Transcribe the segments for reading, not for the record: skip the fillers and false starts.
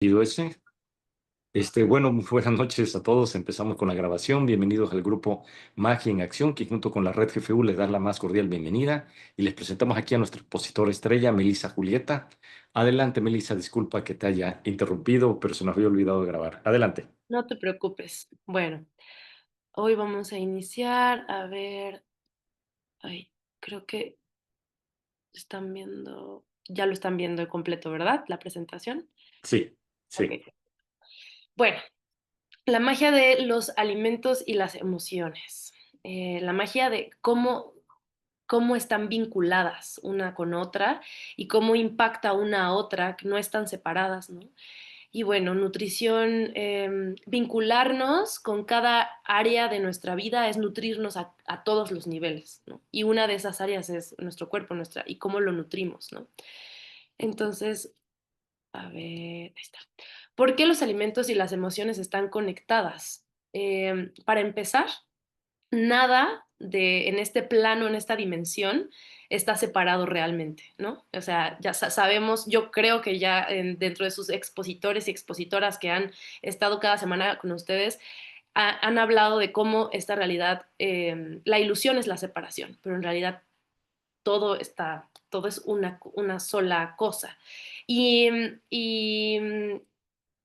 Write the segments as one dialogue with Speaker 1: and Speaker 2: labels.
Speaker 1: Ido ese. Bueno, muy buenas noches a todos. Empezamos con la grabación. Bienvenidos al grupo Magia en Acción, que junto con la Red GFU les da la más cordial bienvenida. Y les presentamos aquí a nuestra expositora estrella, Melissa Julieta. Adelante, Melissa, disculpa que te haya interrumpido, pero se nos había olvidado de grabar. Adelante.
Speaker 2: No te preocupes. Bueno, hoy vamos a iniciar. A ver, ay, creo que están viendo, ya lo están viendo completo, ¿verdad? La presentación.
Speaker 1: Sí,
Speaker 2: Ok.
Speaker 1: sí.
Speaker 2: Bueno, la magia de los alimentos y las emociones. La magia de cómo están vinculadas una con otra y cómo impacta una a otra, que no están separadas, ¿no? Y bueno, nutrición, vincularnos con cada área de nuestra vida es nutrirnos a todos los niveles, ¿no? Y una de esas áreas es nuestro cuerpo, y cómo lo nutrimos, ¿no? Entonces, a ver, ahí está. ¿Por qué los alimentos y las emociones están conectadas? Para empezar, nada en este plano, en esta dimensión, está separado realmente, ¿no? O sea, ya sabemos, yo creo que ya dentro de sus expositores y expositoras que han estado cada semana con ustedes, han hablado de cómo esta realidad, la ilusión es la separación, pero en realidad todo es una sola cosa. Y, y,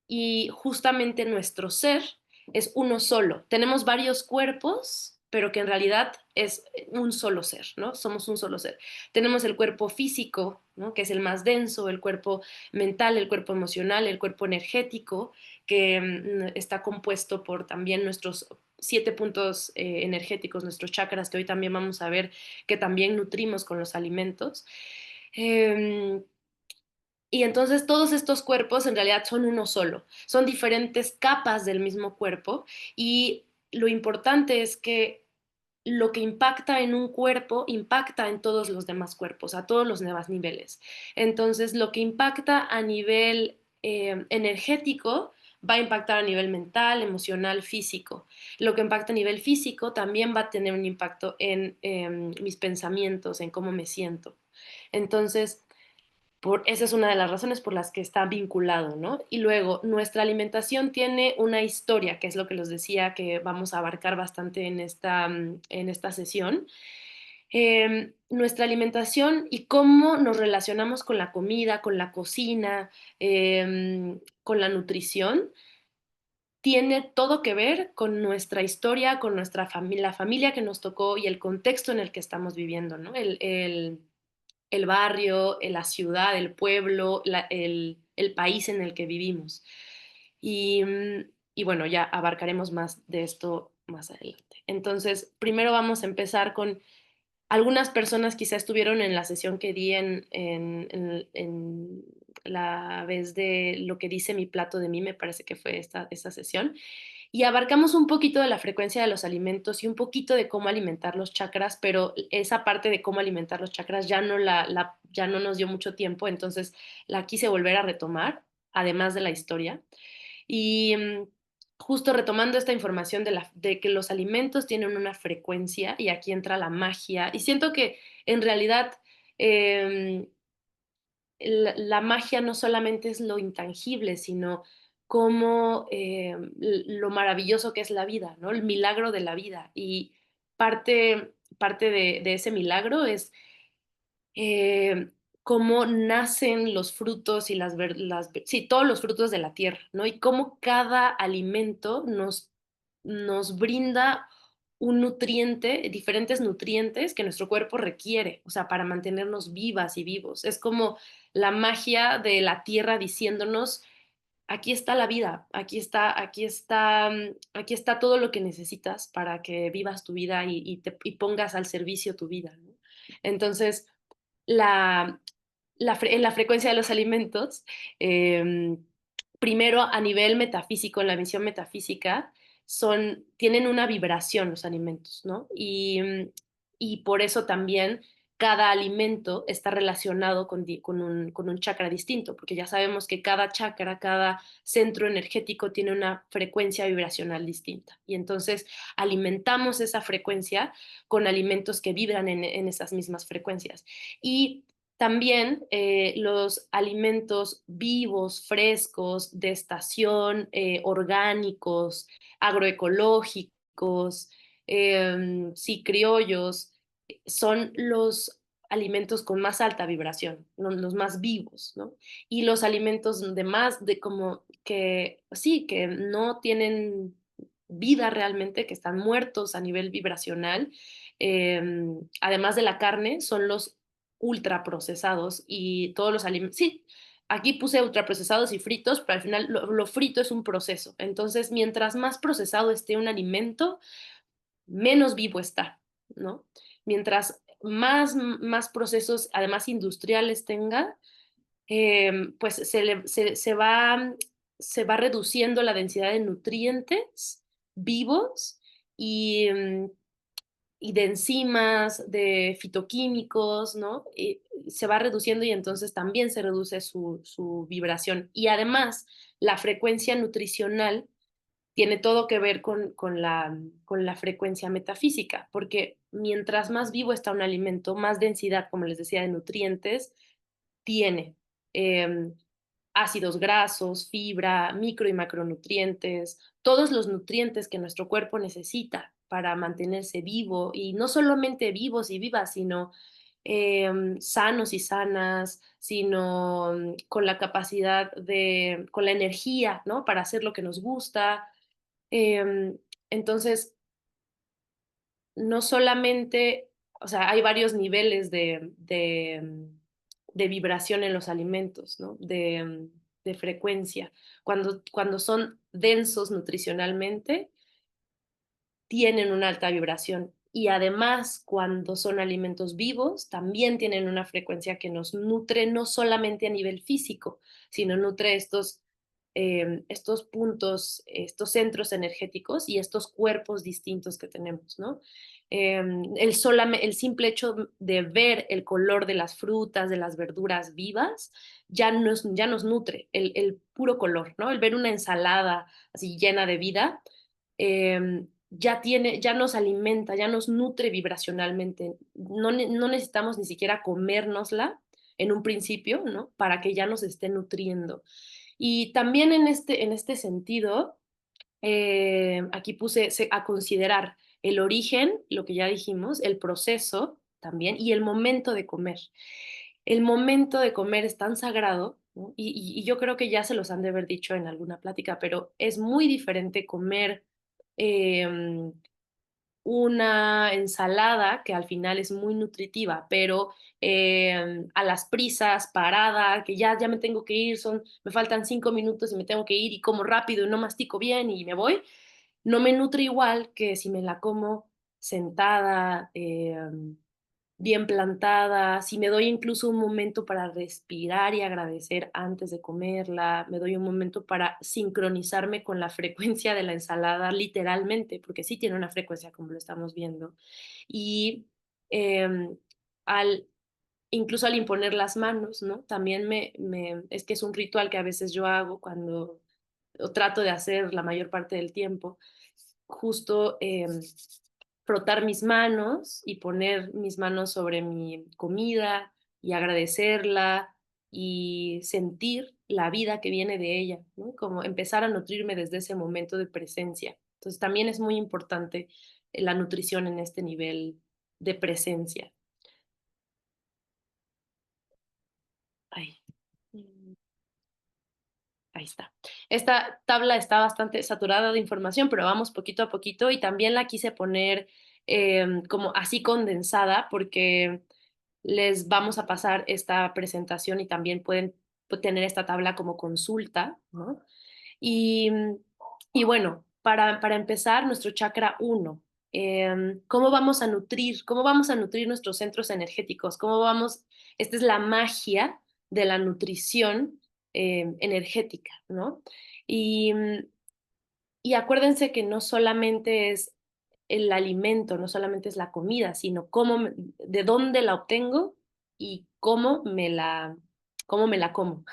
Speaker 2: y justamente nuestro ser es uno solo. Tenemos varios cuerpos, pero que en realidad es un solo ser, ¿no? Somos un solo ser. Tenemos el cuerpo físico, ¿no? Que es el más denso, el cuerpo mental, el cuerpo emocional, el cuerpo energético, que está compuesto por también nuestros 7 puntos energéticos, nuestros chakras, que hoy también vamos a ver que también nutrimos con los alimentos. Eh, y entonces todos estos cuerpos en realidad son uno solo, son diferentes capas del mismo cuerpo y lo importante es que lo que impacta en un cuerpo impacta en todos los demás cuerpos, a todos los demás niveles. Entonces lo que impacta a nivel energético va a impactar a nivel mental, emocional, físico. Lo que impacta a nivel físico también va a tener un impacto en mis pensamientos, en cómo me siento. Entonces, esa es una de las razones por las que está vinculado, ¿no? Y luego, nuestra alimentación tiene una historia, que es lo que les decía que vamos a abarcar bastante en esta sesión. Nuestra alimentación y cómo nos relacionamos con la comida, con la cocina, con la nutrición, tiene todo que ver con nuestra historia, con nuestra familia, la familia que nos tocó y el contexto en el que estamos viviendo, ¿no? El barrio, la ciudad, el pueblo, el país en el que vivimos. Y bueno, ya abarcaremos más de esto más adelante. Entonces, primero vamos a empezar con algunas personas quizá estuvieron en la sesión que di en la vez de lo que dice mi plato de mí, me parece que fue esta sesión, y abarcamos un poquito de la frecuencia de los alimentos y un poquito de cómo alimentar los chakras, pero esa parte de cómo alimentar los chakras ya ya no nos dio mucho tiempo, entonces la quise volver a retomar, además de la historia. Y justo retomando esta información de que los alimentos tienen una frecuencia, y aquí entra la magia, y siento que en realidad em, la magia no solamente es lo intangible, sino como lo maravilloso que es la vida, ¿no? El milagro de la vida. Y parte de ese milagro es cómo nacen los frutos y sí, todos los frutos de la tierra, ¿no? Y cómo cada alimento nos brinda un nutriente, diferentes nutrientes que nuestro cuerpo requiere, o sea, para mantenernos vivas y vivos. Es como la magia de la tierra diciéndonos, aquí está la vida, aquí está todo lo que necesitas para que vivas tu vida y pongas al servicio tu vida, ¿no? Entonces, la, en la frecuencia de los alimentos, eh, primero a nivel metafísico, en la visión metafísica, tienen una vibración los alimentos, ¿no? Y por eso también cada alimento está relacionado con un chakra distinto, porque ya sabemos que cada chakra, cada centro energético tiene una frecuencia vibracional distinta. Y entonces alimentamos esa frecuencia con alimentos que vibran en esas mismas frecuencias. Y También los alimentos vivos, frescos, de estación, orgánicos, agroecológicos, sí, criollos, son los alimentos con más alta vibración, los más vivos, ¿no? Y los alimentos de más, de como que, sí, que no tienen vida realmente, que están muertos a nivel vibracional, además de la carne, son los ultraprocesados y todos los alimentos. Sí, aquí puse ultraprocesados y fritos, pero al final lo frito es un proceso. Entonces, mientras más procesado esté un alimento, menos vivo está, ¿no? Mientras más procesos, además industriales tenga, pues se va reduciendo la densidad de nutrientes vivos y, y de enzimas, de fitoquímicos, ¿no? Y se va reduciendo y entonces también se reduce su vibración. Y además, la frecuencia nutricional tiene todo que ver con la frecuencia metafísica, porque mientras más vivo está un alimento, más densidad, como les decía, de nutrientes tiene. Em, Ácidos grasos, fibra, micro y macronutrientes, todos los nutrientes que nuestro cuerpo necesita para mantenerse vivo y no solamente vivos y vivas, sino sanos y sanas, sino con la capacidad de, con la energía, ¿no? Para hacer lo que nos gusta. Em, entonces, no solamente, o sea, hay varios niveles de vibración en los alimentos, ¿no? De frecuencia. Cuando son densos nutricionalmente, tienen una alta vibración. Y además, cuando son alimentos vivos, también tienen una frecuencia que nos nutre no solamente a nivel físico, sino nutre estos puntos, estos centros energéticos y estos cuerpos distintos que tenemos, ¿no? El simple hecho de ver el color de las frutas, de las verduras vivas, ya nos nutre, el puro color, ¿no? El ver una ensalada así llena de vida, ya nos alimenta, ya nos nutre vibracionalmente. No necesitamos ni siquiera comérnosla en un principio, ¿no? Para que ya nos esté nutriendo. Y también en este sentido, aquí puse a considerar el origen, lo que ya dijimos, el proceso también y el momento de comer. El momento de comer es tan sagrado, ¿no? Y yo creo que ya se los han de haber dicho en alguna plática, pero es muy diferente comer em, una ensalada que al final es muy nutritiva, pero a las prisas, parada, que ya me tengo que ir, me faltan 5 minutos y me tengo que ir y como rápido y no mastico bien y me voy, no me nutre igual que si me la como sentada, bien plantada, si me doy incluso un momento para respirar y agradecer antes de comerla, me doy un momento para sincronizarme con la frecuencia de la ensalada, literalmente, porque sí tiene una frecuencia como lo estamos viendo. Y em, al, incluso al imponer las manos, ¿no? También es que es un ritual que a veces yo hago cuando, o trato de hacer la mayor parte del tiempo, justo frotar mis manos y poner mis manos sobre mi comida y agradecerla y sentir la vida que viene de ella, ¿no? Como empezar a nutrirme desde ese momento de presencia. Entonces también es muy importante la nutrición en este nivel de presencia. Ay. Ahí está. Esta tabla está bastante saturada de información, pero vamos poquito a poquito y también la quise poner como así condensada porque les vamos a pasar esta presentación y también pueden tener esta tabla como consulta, ¿no? Y, y bueno, para empezar, nuestro chakra uno, ¿cómo vamos a nutrir? ¿Cómo vamos a nutrir nuestros centros energéticos? ¿Cómo vamos? Esta es la magia de la nutrición energética, ¿no? Y, y acuérdense que no solamente es el alimento, no solamente es la comida, sino de dónde la obtengo y cómo me la como,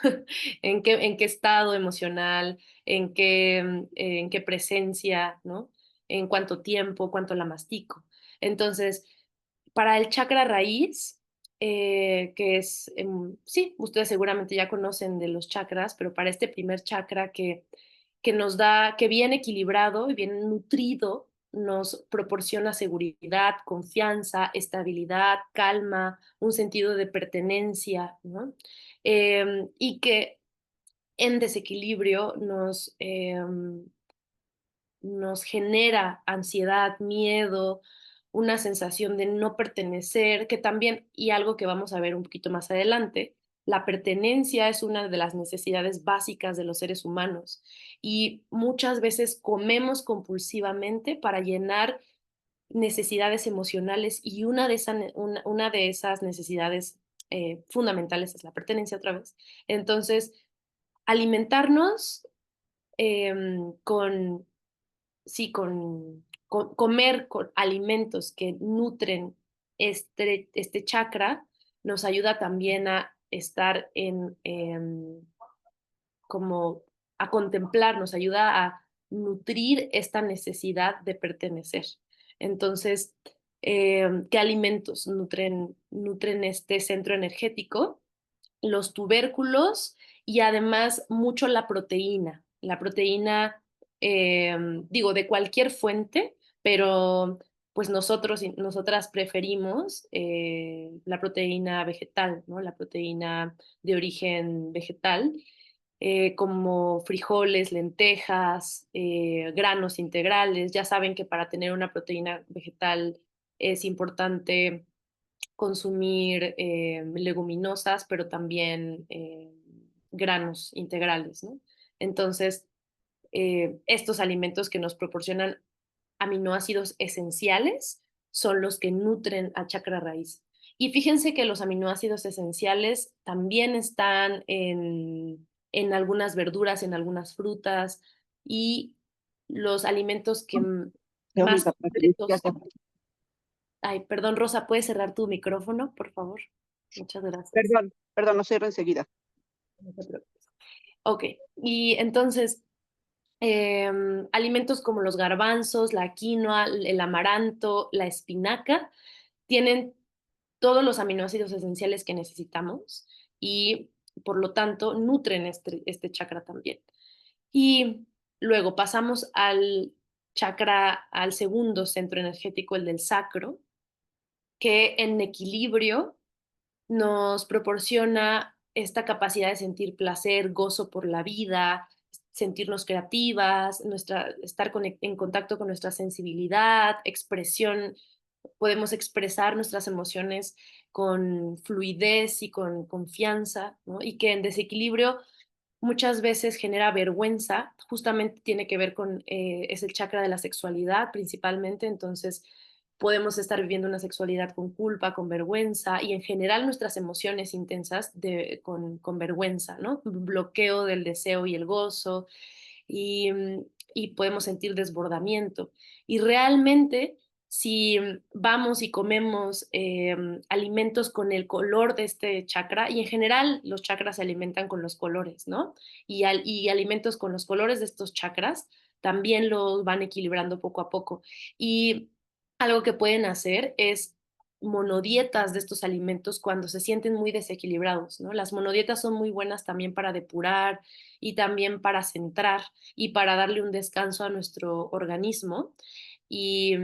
Speaker 2: en qué estado emocional, en qué presencia, ¿no? En cuánto tiempo, cuánto la mastico. Entonces, para el chakra raíz, que es, sí, ustedes seguramente ya conocen de los chakras, pero para este primer chakra que nos da, que bien equilibrado y bien nutrido, nos proporciona seguridad, confianza, estabilidad, calma, un sentido de pertenencia, ¿no? Y que en desequilibrio nos genera ansiedad, miedo, una sensación de no pertenecer, que también, y algo que vamos a ver un poquito más adelante, la pertenencia es una de las necesidades básicas de los seres humanos y muchas veces comemos compulsivamente para llenar necesidades emocionales y una de esas necesidades fundamentales es la pertenencia otra vez. Entonces, alimentarnos con sí, comer con alimentos que nutren este chakra nos ayuda también a estar como a contemplar, nos ayuda a nutrir esta necesidad de pertenecer. Entonces, ¿qué alimentos nutren este centro energético? Los tubérculos y además mucho la proteína. La proteína, digo, de cualquier fuente, pero pues nosotros y nosotras preferimos la proteína vegetal, ¿no? La proteína de origen vegetal, como frijoles, lentejas, granos integrales. Ya saben que para tener una proteína vegetal es importante consumir leguminosas, pero también granos integrales, ¿no? Entonces, estos alimentos que nos proporcionan aminoácidos esenciales son los que nutren a chakra raíz. Y fíjense que los aminoácidos esenciales también están en algunas verduras, en algunas frutas y los alimentos que
Speaker 3: Creo mi
Speaker 2: más
Speaker 3: papá que
Speaker 2: completos. Ay, perdón, Rosa, ¿puedes cerrar tu micrófono, por favor? Muchas gracias.
Speaker 3: Perdón, lo cierro enseguida.
Speaker 2: No te preocupes. Ok, y entonces, alimentos como los garbanzos, la quinoa, el amaranto, la espinaca, tienen todos los aminoácidos esenciales que necesitamos y, por lo tanto, nutren este chakra también. Y luego pasamos al chakra, al segundo centro energético, el del sacro, que en equilibrio nos proporciona esta capacidad de sentir placer, gozo por la vida, sentirnos creativas, estar en contacto con nuestra sensibilidad, expresión, podemos expresar nuestras emociones con fluidez y con confianza, ¿no? Y que en desequilibrio muchas veces genera vergüenza, justamente tiene que ver con, es el chakra de la sexualidad principalmente, entonces podemos estar viviendo una sexualidad con culpa, con vergüenza y en general nuestras emociones intensas con vergüenza, ¿no? Bloqueo del deseo y el gozo y, y podemos sentir desbordamiento. Y realmente si vamos y comemos alimentos con el color de este chakra, y en general los chakras se alimentan con los colores, ¿no? Y alimentos con los colores de estos chakras también los van equilibrando poco a poco. Y algo que pueden hacer es monodietas de estos alimentos cuando se sienten muy desequilibrados, ¿no? Las monodietas son muy buenas también para depurar y también para centrar y para darle un descanso a nuestro organismo y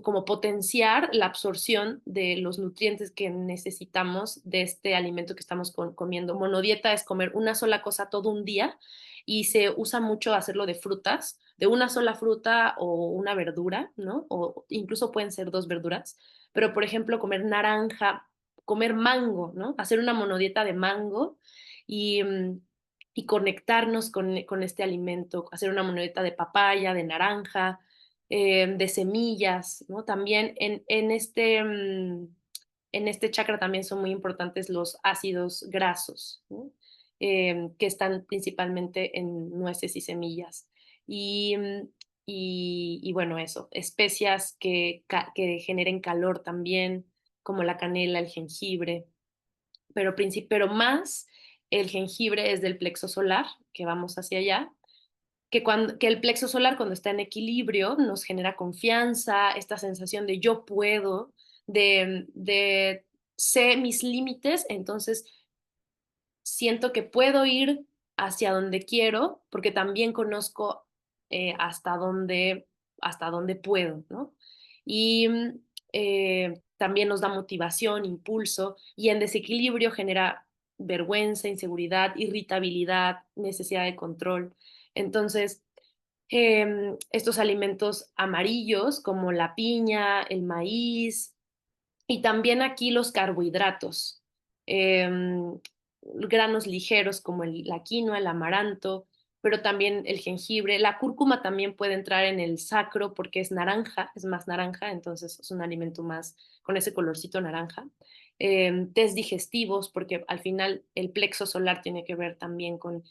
Speaker 2: como potenciar la absorción de los nutrientes que necesitamos de este alimento que estamos comiendo. Monodieta es comer una sola cosa todo un día y se usa mucho hacerlo de frutas, de una sola fruta o una verdura, ¿no? O incluso pueden ser dos verduras, pero por ejemplo comer naranja, comer mango, ¿no? Hacer una monodieta de mango y, y conectarnos con este alimento, hacer una monodieta de papaya, de naranja, de semillas, ¿no? También en este chakra también son muy importantes los ácidos grasos, ¿no? Que están principalmente en nueces y semillas. Y, y bueno, eso, especias que generen calor también, como la canela, el jengibre, pero más el jengibre es del plexo solar, que vamos hacia allá, que el plexo solar cuando está en equilibrio nos genera confianza, esta sensación de yo puedo, de sé mis límites, entonces siento que puedo ir hacia donde quiero, porque también conozco hasta dónde puedo, ¿no? Y también nos da motivación, impulso, y en desequilibrio genera vergüenza, inseguridad, irritabilidad, necesidad de control. Entonces, estos alimentos amarillos como la piña, el maíz, y también aquí los carbohidratos, granos ligeros como la quinoa, el amaranto, pero también el jengibre. La cúrcuma también puede entrar en el sacro porque es naranja, es más naranja, entonces es un alimento más con ese colorcito naranja. Test digestivos, porque al final el plexo solar tiene que ver también con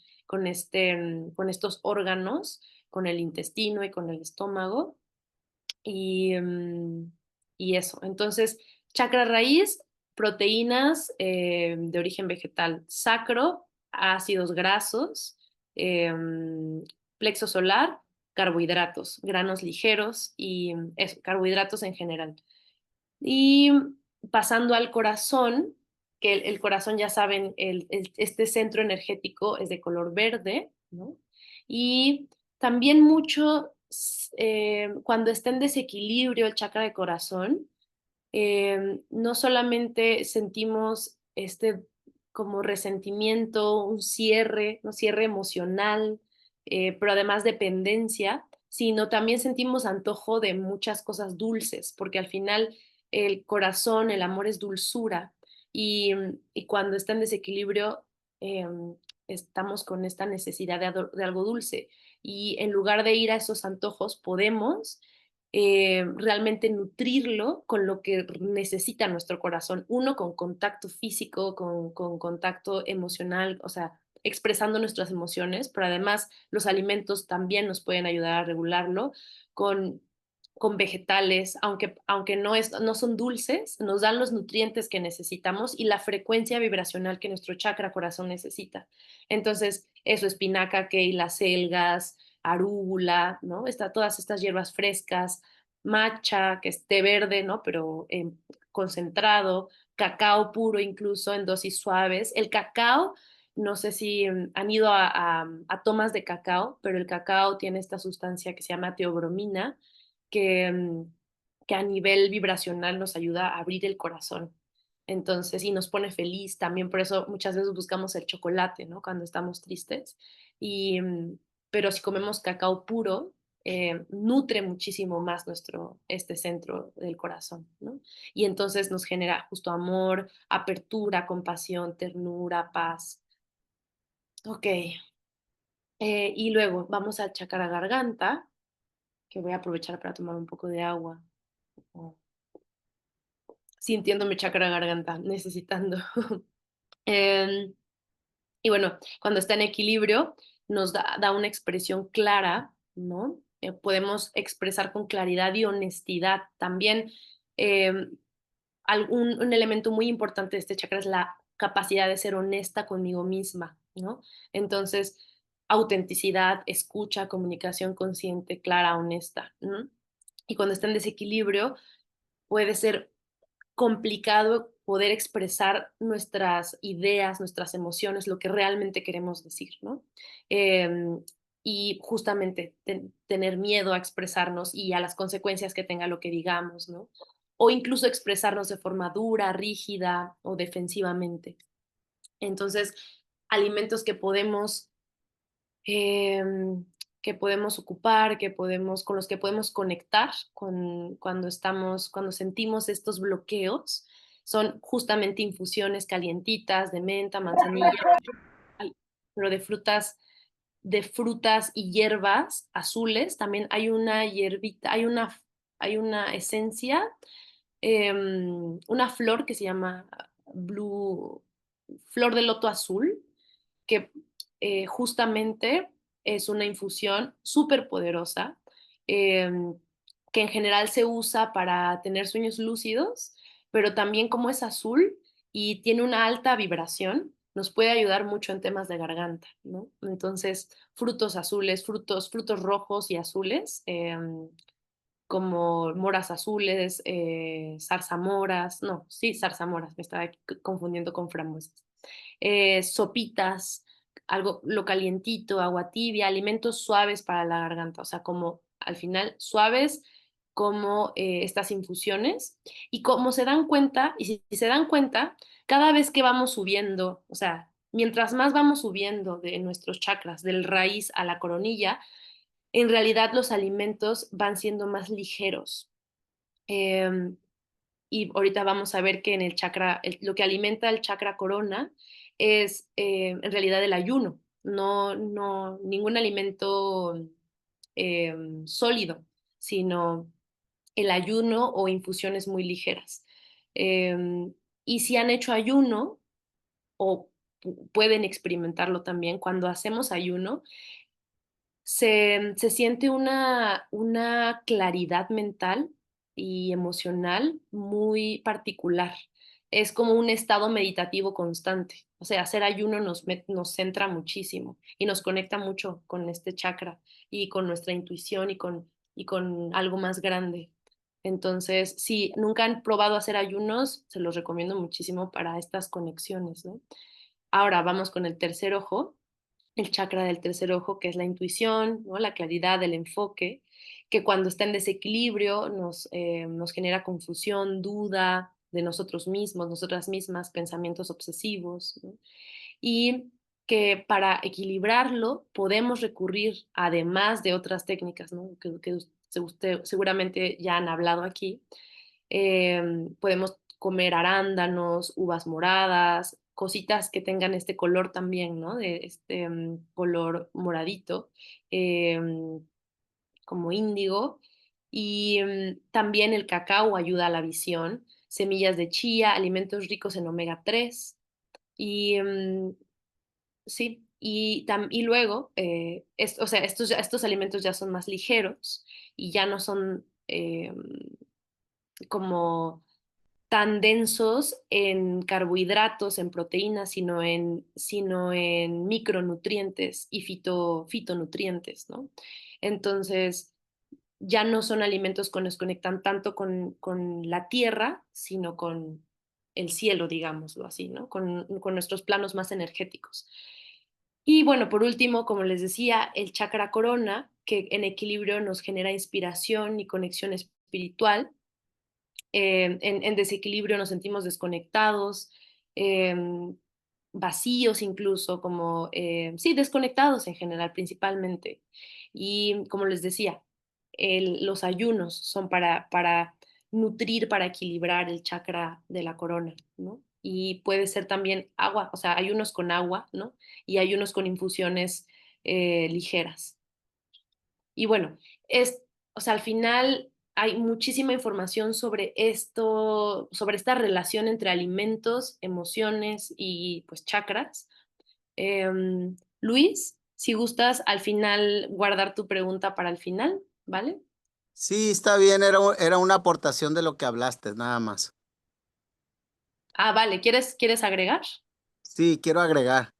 Speaker 2: estos órganos, con el intestino y con el estómago. Y, y eso. Entonces, chakra raíz, proteínas de origen vegetal, sacro, ácidos grasos, eh, plexo solar, carbohidratos, granos ligeros y eso, carbohidratos en general. Y pasando al corazón, que el corazón ya saben, este centro energético es de color verde, ¿no? Y también mucho cuando está en desequilibrio el chakra de corazón, no solamente sentimos este como resentimiento, un cierre, un cierre emocional, pero además dependencia, sino también sentimos antojo de muchas cosas dulces, porque al final el corazón, el amor es dulzura y cuando está en desequilibrio eh, estamos con esta necesidad de algo dulce y en lugar de ir a esos antojos podemos realmente nutrirlo con lo que necesita nuestro corazón. Uno, con contacto físico, con contacto emocional, o sea, expresando nuestras emociones, pero además los alimentos también nos pueden ayudar a regularlo con, con vegetales, aunque no son dulces, nos dan los nutrientes que necesitamos y la frecuencia vibracional que nuestro chakra corazón necesita. Entonces, eso, espinaca, kale, las selgas, arúgula, ¿no? Todas estas hierbas frescas, matcha, que es té verde, ¿no? Pero concentrado, cacao puro incluso en dosis suaves. El cacao, no sé si han ido a tomas de cacao, pero el cacao tiene esta sustancia que se llama teobromina, que, que a nivel vibracional nos ayuda a abrir el corazón. Entonces, y nos pone feliz también, por eso muchas veces buscamos el chocolate, ¿no? Cuando estamos tristes. Y, pero si comemos cacao puro, nutre muchísimo más este centro del corazón, ¿no? Y entonces nos genera justo amor, apertura, compasión, ternura, paz. Ok. Y luego vamos a chakra garganta, que voy a aprovechar para tomar un poco de agua. Oh, sintiendo mi chakra garganta, necesitando. eh, Y bueno, cuando está en equilibrio, nos da una expresión clara, ¿no? Podemos expresar con claridad y honestidad. También eh, un elemento muy importante de este chakra es la capacidad de ser honesta conmigo misma, ¿no? Entonces, autenticidad, escucha, comunicación consciente, clara, honesta, ¿no? Y cuando está en desequilibrio, puede ser complicado poder expresar nuestras ideas, nuestras emociones, lo que realmente queremos decir, ¿no? Eh, y justamente tener miedo a expresarnos y a las consecuencias que tenga lo que digamos, ¿no? O incluso expresarnos de forma dura, rígida o defensivamente. Entonces, alimentos eh, que podemos ocupar, con los que podemos conectar cuando sentimos estos bloqueos, son justamente infusiones calientitas de menta, manzanilla, pero de frutas y hierbas azules. También hay una hierbita, hay una esencia, una flor que se llama blue, flor de loto azul, que justamente es una infusión súper poderosa, que en general se usa para tener sueños lúcidos, pero también como es azul y tiene una alta vibración, nos puede ayudar mucho en temas de garganta, ¿no? Entonces, frutos azules, frutos rojos y azules, como moras azules, zarzamoras, no, sí, zarzamoras, me estaba confundiendo con frambuesas. Sopitas, algo, lo calientito, agua tibia, alimentos suaves para la garganta, o sea, como al final suaves como estas infusiones. Y como se dan cuenta, y si se dan cuenta, cada vez que vamos subiendo, o sea, mientras más vamos subiendo de nuestros chakras, del raíz a la coronilla, en realidad los alimentos van siendo más ligeros. Eh, y ahorita vamos a ver que en el chakra, lo que alimenta el chakra corona es en realidad el ayuno, no ningún alimento eh, sólido, sino el ayuno o infusiones muy ligeras. Y si han hecho ayuno o pueden experimentarlo también, cuando hacemos ayuno, se siente una claridad mental y emocional muy particular. Es como un estado meditativo constante. O sea, hacer ayuno nos centra muchísimo y nos conecta mucho con este chakra y con nuestra intuición y con algo más grande. Entonces, si nunca han probado hacer ayunos, se los recomiendo muchísimo para estas conexiones, ¿no? Ahora vamos con el tercer ojo, el chakra del tercer ojo, que es la intuición, ¿no? La claridad, el enfoque, que cuando está en desequilibrio nos genera confusión, duda de nosotros mismos, nosotras mismas, pensamientos obsesivos, ¿no? Y que para equilibrarlo podemos recurrir, además de otras técnicas, ¿no? que usted, seguramente ya han hablado aquí, podemos comer arándanos, uvas moradas, cositas que tengan este color también, ¿no? De este color moradito, eh, como índigo. Y también el cacao ayuda a la visión, semillas de chía, alimentos ricos en omega 3. Y sí, y luego, o sea, estos alimentos ya son más ligeros y ya no son como tan densos en carbohidratos, en proteínas, sino en micronutrientes y fitonutrientes, ¿no? Entonces, ya no son alimentos que nos conectan tanto con la tierra, sino con el cielo, digámoslo así, ¿no? Con nuestros planos más energéticos. Y bueno, por último, como les decía, el chakra corona, que en equilibrio nos genera inspiración y conexión espiritual. En desequilibrio nos sentimos desconectados, eh, vacíos incluso, como, sí, desconectados en general principalmente. Y como les decía, los ayunos son para nutrir, para equilibrar el chakra de la corona, ¿no? Y puede ser también agua, o sea, ayunos con agua, ¿no? Y ayunos con infusiones ligeras. Y bueno, o sea, al final hay muchísima información sobre esto, sobre esta relación entre alimentos, emociones y pues chakras. Luis, si gustas al final guardar tu pregunta para el final, ¿vale?
Speaker 4: Sí, está bien, era una aportación de lo que hablaste, nada más.
Speaker 2: Ah, vale, ¿quieres agregar?
Speaker 4: Sí, quiero agregar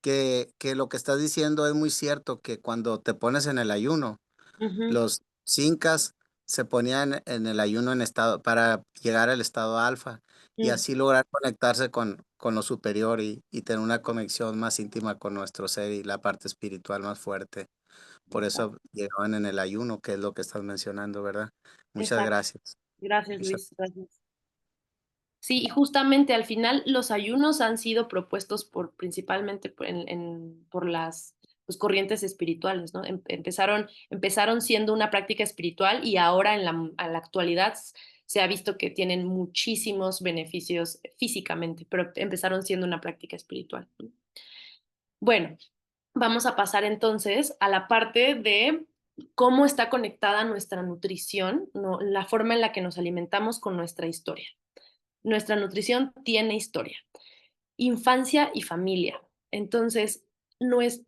Speaker 4: que lo que estás diciendo es muy cierto, que cuando te pones en el ayuno,
Speaker 2: Ujú,
Speaker 4: los incas se ponían en el ayuno en estado para llegar al estado alfa y
Speaker 2: mm,
Speaker 4: así lograr conectarse con lo superior y tener una conexión más íntima con nuestro ser y la parte espiritual más fuerte. Por eso llegaban en el ayuno, que es lo que estás mencionando, ¿verdad? Muchas
Speaker 2: exacto.
Speaker 4: gracias.
Speaker 2: Gracias,
Speaker 4: Muchas-
Speaker 2: Luis. Gracias. Sí, y justamente al final los ayunos han sido propuestos principalmente por las pues, corrientes espirituales, ¿no? Empezaron siendo una práctica espiritual y ahora a la actualidad se ha visto que tienen muchísimos beneficios físicamente, pero empezaron siendo una práctica espiritual, ¿no? Bueno, vamos a pasar entonces a la parte de cómo está conectada nuestra nutrición, ¿no? La forma en la que nos alimentamos con nuestra historia. Nuestra nutrición tiene historia, infancia y familia. Entonces,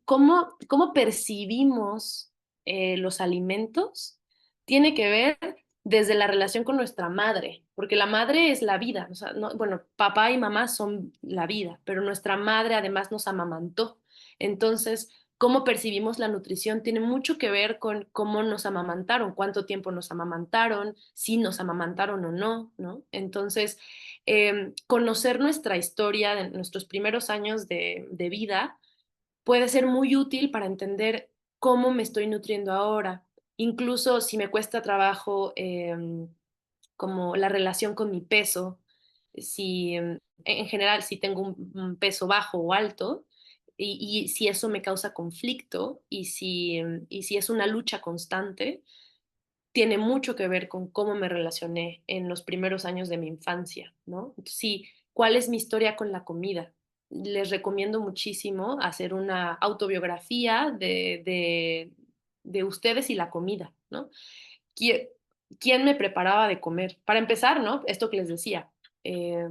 Speaker 2: cómo percibimos los alimentos tiene que ver desde la relación con nuestra madre, porque la madre es la vida. O sea, bueno, papá y mamá son la vida, pero nuestra madre además nos amamantó. Entonces, cómo percibimos la nutrición tiene mucho que ver con cómo nos amamantaron, cuánto tiempo nos amamantaron, si nos amamantaron o no, ¿no? Entonces, conocer nuestra historia de nuestros primeros años de vida puede ser muy útil para entender cómo me estoy nutriendo ahora. Incluso si me cuesta trabajo como la relación con mi peso, si en general si tengo un peso bajo o alto, y si eso me causa conflicto y si es una lucha constante, tiene mucho que ver con cómo me relacioné en los primeros años de mi infancia, ¿no? Sí, ¿cuál es mi historia con la comida? Les recomiendo muchísimo hacer una autobiografía de ustedes y la comida, ¿no? ¿Quién, quién me preparaba de comer? Para empezar, ¿no? Esto que les decía, eh,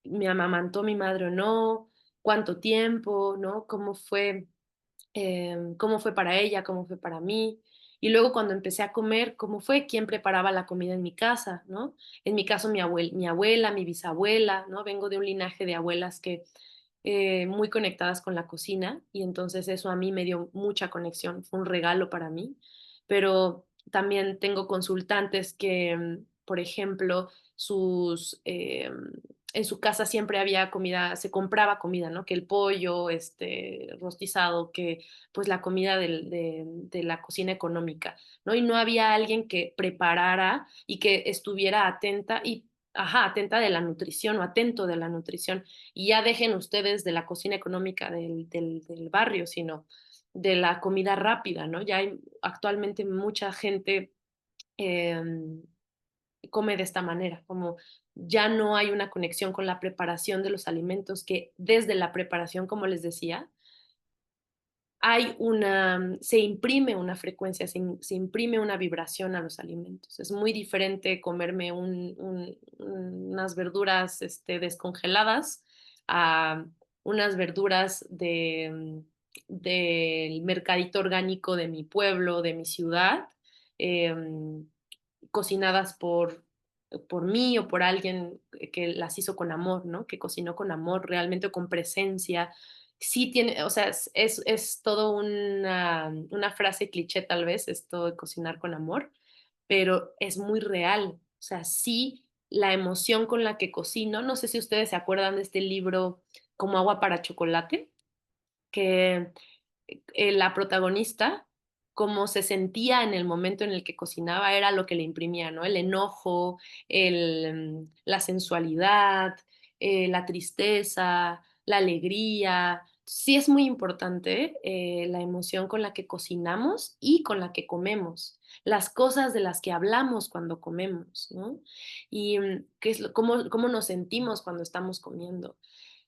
Speaker 2: ¿me amamantó mi madre o no? ¿Cuánto tiempo? ¿No? Cómo fue para ella, cómo fue para mí. Y luego cuando empecé a comer, cómo fue, quién preparaba la comida en mi casa, ¿no? En mi caso, mi abuela, mi bisabuela, ¿no? Vengo de un linaje de abuelas que muy conectadas con la cocina y entonces eso a mí me dio mucha conexión, fue un regalo para mí, pero también tengo consultantes que, por ejemplo, en su casa siempre había comida, se compraba comida, ¿no? Que el pollo, rostizado, que pues la comida de la cocina económica, ¿no? Y no había alguien que preparara y que estuviera atenta y, ajá, atenta de la nutrición o atento de la nutrición. Y ya dejen ustedes de la cocina económica del barrio, sino de la comida rápida, ¿no? Ya hay actualmente mucha gente eh, come de esta manera, como ya no hay una conexión con la preparación de los alimentos, que desde la preparación, como les decía, se imprime una frecuencia, se imprime una vibración a los alimentos. Es muy diferente comerme unas verduras descongeladas a unas verduras del mercadito orgánico de mi pueblo, de mi ciudad, cocinadas por mí o por alguien que las hizo con amor, ¿no? Que cocinó con amor, realmente con presencia. Sí tiene, o sea, es todo una frase cliché tal vez, esto de cocinar con amor, pero es muy real. O sea, sí, la emoción con la que cocino, no sé si ustedes se acuerdan de este libro Como agua para chocolate, que la protagonista, como se sentía en el momento en el que cocinaba, era lo que le imprimía, ¿no? El enojo, la sensualidad, la tristeza, la alegría. Sí es muy importante la emoción con la que cocinamos y con la que comemos, las cosas de las que hablamos cuando comemos, ¿no? Y cómo nos sentimos cuando estamos comiendo.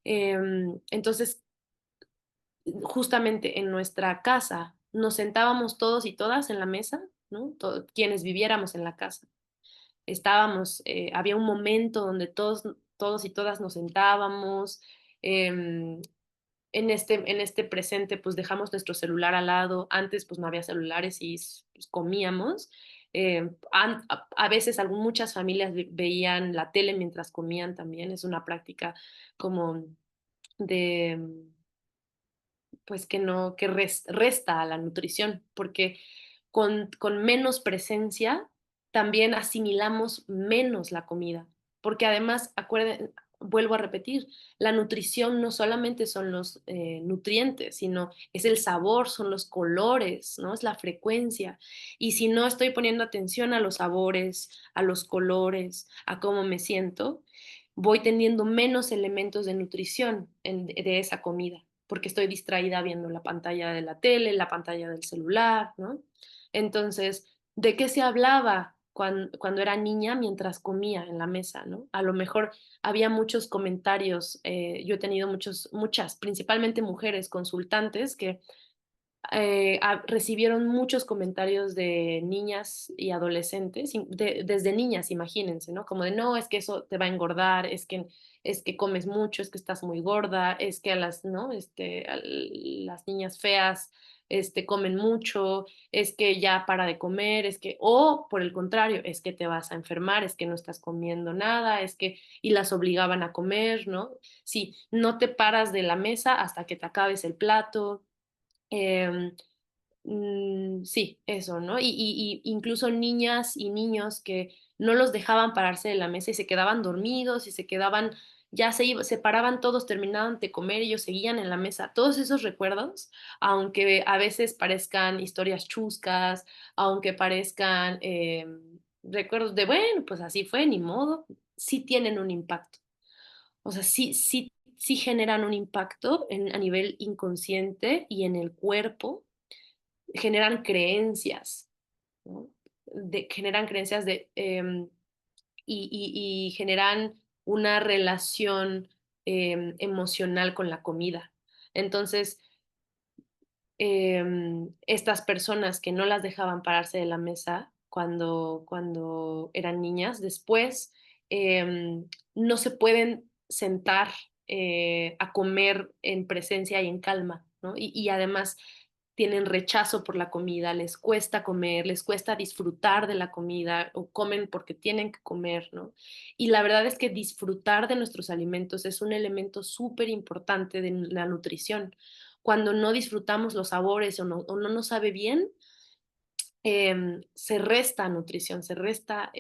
Speaker 2: Entonces, justamente en nuestra casa nos sentábamos todos y todas en la mesa, ¿no? Quienes viviéramos en la casa. Había un momento donde todos y todas nos sentábamos. em, en este presente, pues dejamos nuestro celular al lado. Antes, pues no había celulares y pues, comíamos. A veces muchas familias veían la tele mientras comían también. Es una práctica como de pues que no, que resta a la nutrición, porque con menos presencia también asimilamos menos la comida, porque además, vuelvo a repetir, la nutrición no solamente son los nutrientes, sino es el sabor, son los colores, ¿no? Es la frecuencia. Y si no estoy poniendo atención a los sabores, a los colores, a cómo me siento, voy teniendo menos elementos de nutrición de esa comida, porque estoy distraída viendo la pantalla de la tele, la pantalla del celular, ¿no? Entonces, ¿de qué se hablaba cuando era niña mientras comía en la mesa, ¿no? A lo mejor había muchos comentarios, yo he tenido muchas, principalmente mujeres consultantes que recibieron muchos comentarios de niñas y adolescentes, desde niñas, imagínense, ¿no? Como de, no, es que eso te va a engordar, es que comes mucho, es que estás muy gorda, es que ¿no? Las niñas feas, comen mucho, es que ya para de comer, o por el contrario, es que te vas a enfermar, es que no estás comiendo nada, y las obligaban a comer, ¿no? Sí, no te paras de la mesa hasta que te acabes el plato. Em, sí, eso, ¿no? Y incluso niñas y niños que no los dejaban pararse de la mesa y se quedaban dormidos y se quedaban, se paraban todos, terminaban de comer y ellos seguían en la mesa. Todos esos recuerdos, aunque a veces parezcan historias chuscas, aunque parezcan recuerdos de, bueno, pues así fue, ni modo, sí tienen un impacto. O sea, sí generan un impacto a nivel inconsciente y en el cuerpo, generan creencias, ¿no? Generan creencias y generan una relación emocional con la comida. Entonces, estas personas que no las dejaban pararse de la mesa cuando eran niñas, después no se pueden sentar a comer en presencia y en calma, ¿no? Y además tienen rechazo por la comida, les cuesta comer, les cuesta disfrutar de la comida o comen porque tienen que comer, ¿no? Y la verdad es que disfrutar de nuestros alimentos es un elemento súper importante de la nutrición. Cuando no disfrutamos los sabores o no nos sabe bien, se resta nutrición, se resta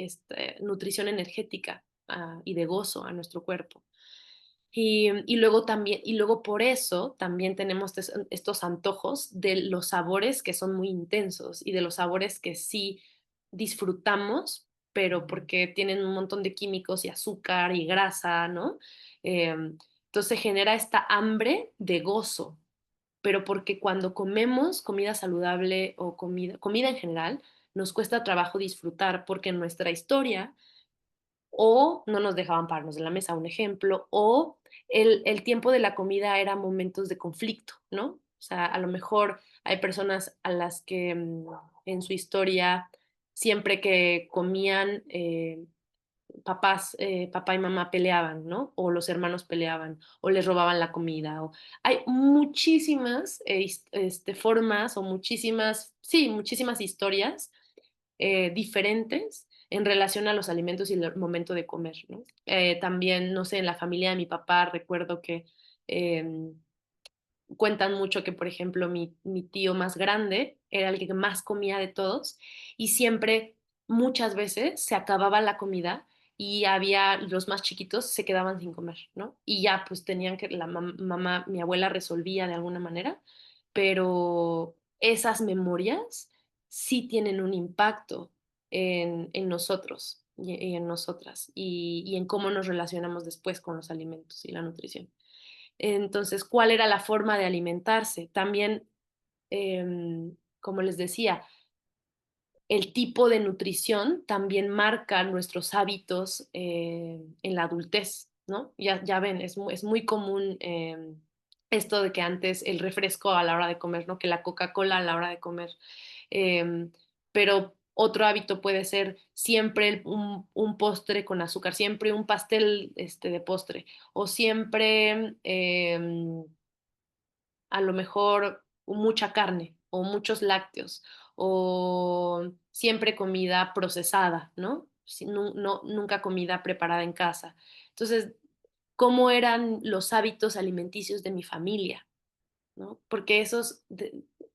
Speaker 2: nutrición energética y de gozo a nuestro cuerpo. Y luego también, y luego por eso también tenemos estos antojos de los sabores que son muy intensos y de los sabores que sí disfrutamos, pero porque tienen un montón de químicos y azúcar y grasa, ¿no? Entonces genera esta hambre de gozo, pero porque cuando comemos comida saludable o comida en general, nos cuesta trabajo disfrutar porque en nuestra historia o no nos dejaban pararnos de la mesa, un ejemplo, o el tiempo de la comida era momentos de conflicto, ¿no? O sea, a lo mejor hay personas a las que en su historia, siempre que comían, papá y mamá peleaban, ¿no? O los hermanos peleaban, o les robaban la comida. Hay muchísimas formas o muchísimas historias diferentes en relación a los alimentos y el momento de comer, ¿no? También, no sé, en la familia de mi papá recuerdo que eh, cuentan mucho que, por ejemplo, mi tío más grande era el que más comía de todos y siempre, muchas veces, se acababa la comida y había los más chiquitos se quedaban sin comer, ¿no? Y ya pues tenían que, la mamá, mi abuela resolvía de alguna manera, pero esas memorias sí tienen un impacto en nosotros y en nosotras y en cómo nos relacionamos después con los alimentos y la nutrición. Entonces, ¿cuál era la forma de alimentarse? También, como les decía, el tipo de nutrición también marca nuestros hábitos en la adultez, ¿no? Ya ven, es muy común esto de que antes el refresco a la hora de comer, ¿no? Que la Coca-Cola a la hora de comer. Em, pero otro hábito puede ser siempre un postre con azúcar, siempre un pastel de postre, o siempre a lo mejor mucha carne o muchos lácteos o siempre comida procesada, ¿no? Nunca comida preparada en casa. Entonces, ¿cómo eran los hábitos alimenticios de mi familia? ¿No? Porque esos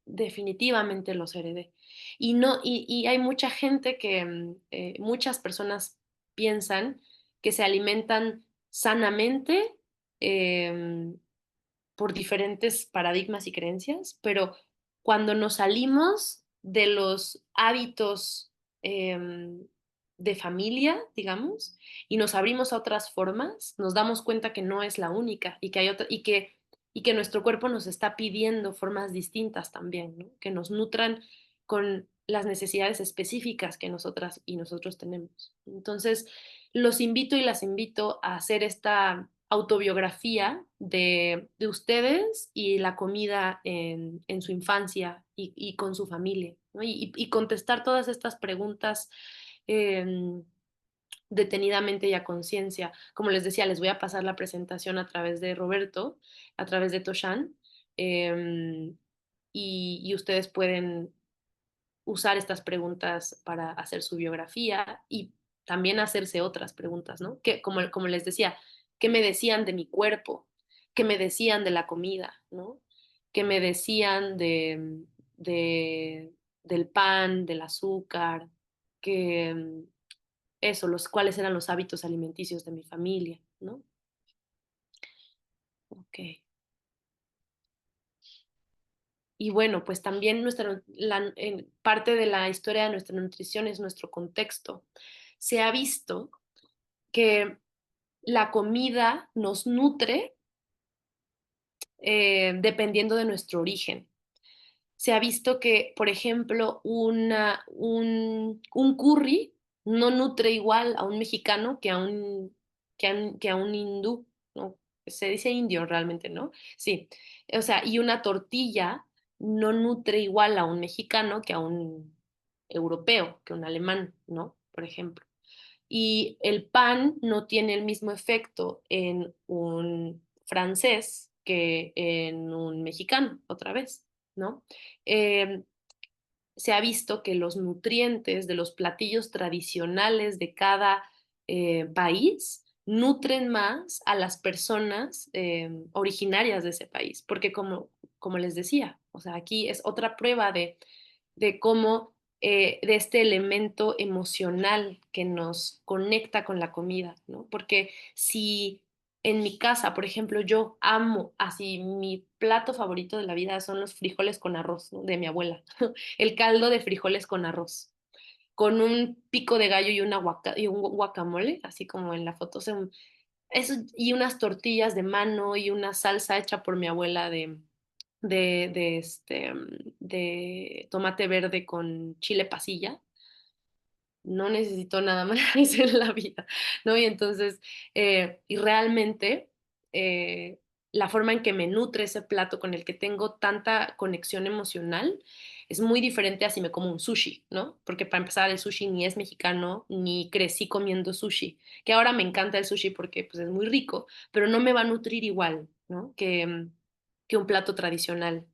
Speaker 2: definitivamente los heredé. Y hay mucha gente que, muchas personas piensan que se alimentan sanamente, em, por diferentes paradigmas y creencias, pero cuando nos salimos de los hábitos de familia, digamos, y nos abrimos a otras formas, nos damos cuenta que no es la única y que hay otra, y que nuestro cuerpo nos está pidiendo formas distintas también, ¿no? Que nos nutran con las necesidades específicas que nosotras y nosotros tenemos. Entonces, los invito y las invito a hacer esta autobiografía de ustedes y la comida en su infancia y con su familia, ¿no? Y contestar todas estas preguntas eh, detenidamente y a conciencia. Como les decía, les voy a pasar la presentación a través de Roberto, a través de Toshan, eh, y ustedes pueden usar estas preguntas para hacer su biografía y también hacerse otras preguntas, ¿no? Que, como les decía, ¿qué me decían de mi cuerpo? ¿Qué me decían de la comida? ¿No? que me decían del pan, del azúcar, que eso, cuáles eran los hábitos alimenticios de mi familia, ¿no? Ok. Y bueno, pues también parte de la historia de nuestra nutrición es nuestro contexto. Se ha visto que la comida nos nutre dependiendo de nuestro origen. Se ha visto que, por ejemplo, un curry no nutre igual a un mexicano que a un hindú, ¿no? Se dice indio realmente, ¿no? Sí. O sea, y una tortilla no nutre igual a un mexicano que a un europeo, que a un alemán, ¿no? Por ejemplo. Y el pan no tiene el mismo efecto en un francés que en un mexicano, otra vez, ¿no? Eh, Se ha visto que los nutrientes de los platillos tradicionales de cada país nutren más a las personas originarias de ese país, porque como les decía, o sea, aquí es otra prueba de cómo, de este elemento emocional que nos conecta con la comida, ¿no? Porque si en mi casa, por ejemplo, yo amo, así mi plato favorito de la vida son los frijoles con arroz, ¿no? De mi abuela, el caldo de frijoles con arroz, con un pico de gallo y un guacamole, así como en la foto, o sea, eso, y unas tortillas de mano y una salsa hecha por mi abuela de tomate verde con chile pasilla. No necesito nada más en la vida, ¿no? Y entonces, y realmente eh, la forma en que me nutre ese plato con el que tengo tanta conexión emocional es muy diferente a si me como un sushi, ¿no? Porque para empezar el sushi ni es mexicano, ni crecí comiendo sushi, que ahora me encanta el sushi porque pues, es muy rico, pero no me va a nutrir igual, ¿no? Que un plato tradicional.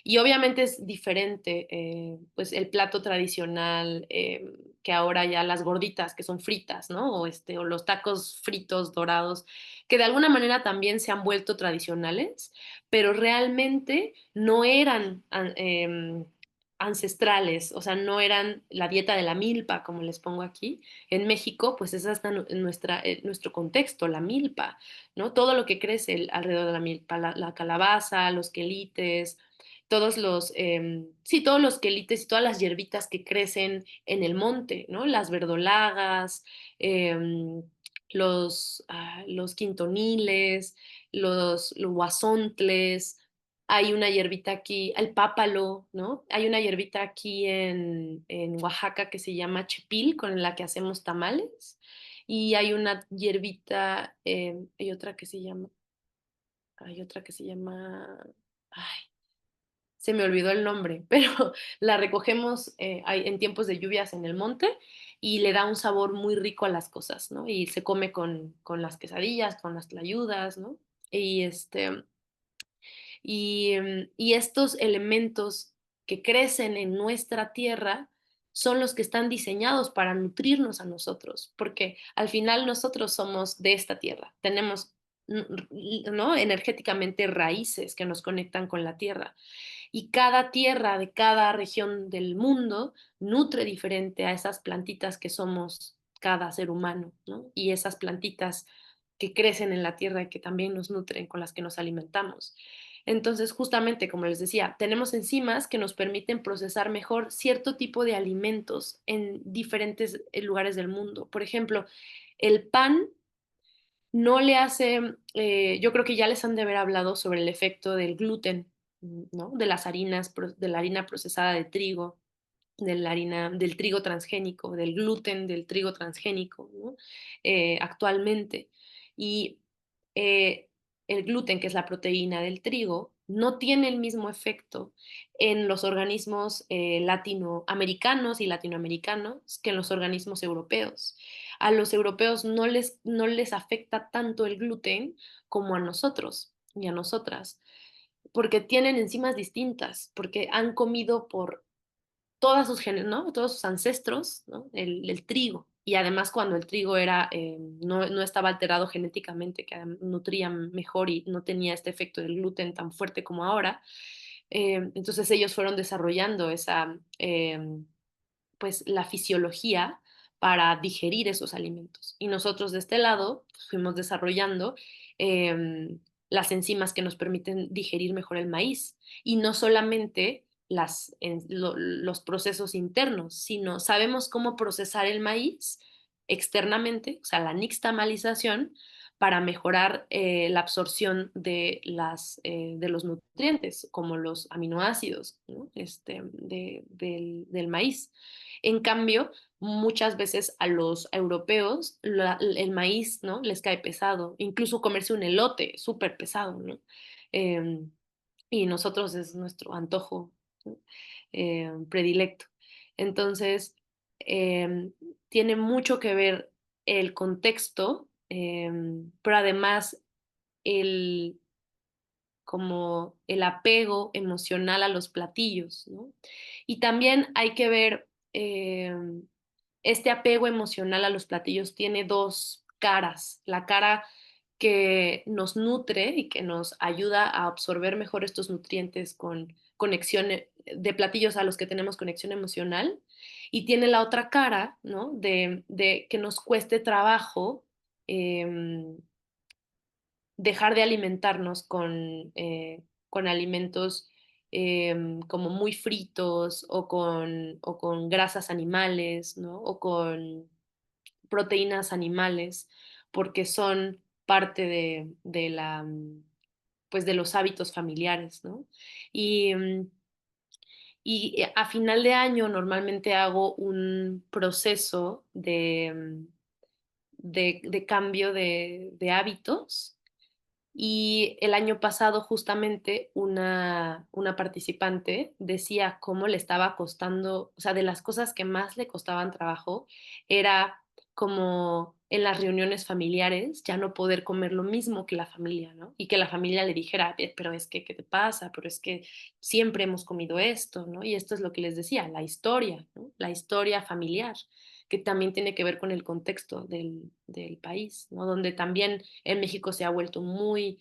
Speaker 2: Y obviamente es diferente, pues el plato tradicional, que ahora ya las gorditas que son fritas, ¿no? O los tacos fritos dorados, que de alguna manera también se han vuelto tradicionales, pero realmente no eran ancestrales, o sea, no eran la dieta de la milpa, como les pongo aquí. En México, pues esa está en nuestro contexto, la milpa, ¿no? Todo lo que crece alrededor de la milpa, la calabaza, los quelites, sí, todos los quelites y todas las hierbitas que crecen en el monte, ¿no? Las verdolagas, los quintoniles, los guasontles. Hay una hierbita aquí, el pápalo, ¿no? Hay una hierbita aquí en Oaxaca que se llama chipil, con la que hacemos tamales. Y hay una hierbita, hay otra que se llama, ay, se me olvidó el nombre, pero la recogemos en tiempos de lluvias en el monte y le da un sabor muy rico a las cosas, ¿no? Y se come con las quesadillas, con las tlayudas, ¿no? Y, y estos elementos que crecen en nuestra tierra son los que están diseñados para nutrirnos a nosotros, porque al final nosotros somos de esta tierra, tenemos, ¿no? Energéticamente raíces que nos conectan con la tierra. Y cada tierra de cada región del mundo nutre diferente a esas plantitas que somos cada ser humano, ¿no? Y esas plantitas que crecen en la tierra y que también nos nutren, con las que nos alimentamos. Entonces, justamente, como les decía, tenemos enzimas que nos permiten procesar mejor cierto tipo de alimentos en diferentes lugares del mundo. Por ejemplo, el pan no le hace, yo creo que ya les han de haber hablado sobre el efecto del gluten, ¿no? De las harinas, de la harina procesada de trigo, de la harina, del trigo transgénico, del gluten del trigo transgénico, ¿no? Actualmente. Y eh, el gluten, que es la proteína del trigo, no tiene el mismo efecto en los organismos latinoamericanos y latinoamericanos que en los organismos europeos. A los europeos no les afecta tanto el gluten como a nosotros y a nosotras, porque tienen enzimas distintas, porque han comido por todas sus ¿no? Todos sus ancestros, ¿no? El trigo, y además cuando el trigo era, no estaba alterado genéticamente, que nutría mejor y no tenía este efecto del gluten tan fuerte como ahora, entonces ellos fueron desarrollando esa, pues la fisiología para digerir esos alimentos. Y nosotros de este lado pues, fuimos desarrollando las enzimas que nos permiten digerir mejor el maíz. Y no solamente los procesos internos, sino sabemos cómo procesar el maíz externamente, o sea, la nixtamalización, para mejorar la absorción de los nutrientes, como los aminoácidos, ¿no? Del maíz. En cambio, muchas veces a los europeos el maíz, ¿no? Les cae pesado, incluso comerse un elote súper pesado, ¿no? Eh, y nosotros es nuestro antojo, ¿no? Predilecto. Entonces, tiene mucho que ver el contexto, pero además el, como el apego emocional a los platillos, ¿no? Y también hay que ver, este apego emocional a los platillos tiene dos caras. La cara que nos nutre y que nos ayuda a absorber mejor estos nutrientes con conexión de platillos a los que tenemos conexión emocional. Y tiene la otra cara, ¿no? De que nos cueste trabajo dejar de alimentarnos con alimentos como muy fritos o con grasas animales, ¿no? O con proteínas animales, porque son parte pues de los hábitos familiares, ¿no? Y, y a final de año normalmente hago un proceso de cambio de hábitos. Y el año pasado justamente una participante decía cómo le estaba costando, o sea, de las cosas que más le costaban trabajo era como en las reuniones familiares ya no poder comer lo mismo que la familia, ¿no? Y que la familia le dijera, pero es que, ¿qué te pasa? Pero es que siempre hemos comido esto, ¿no? Y esto es lo que les decía, la historia, ¿no? La historia familiar, que también tiene que ver con el contexto del país, ¿no? Donde también en México se ha vuelto muy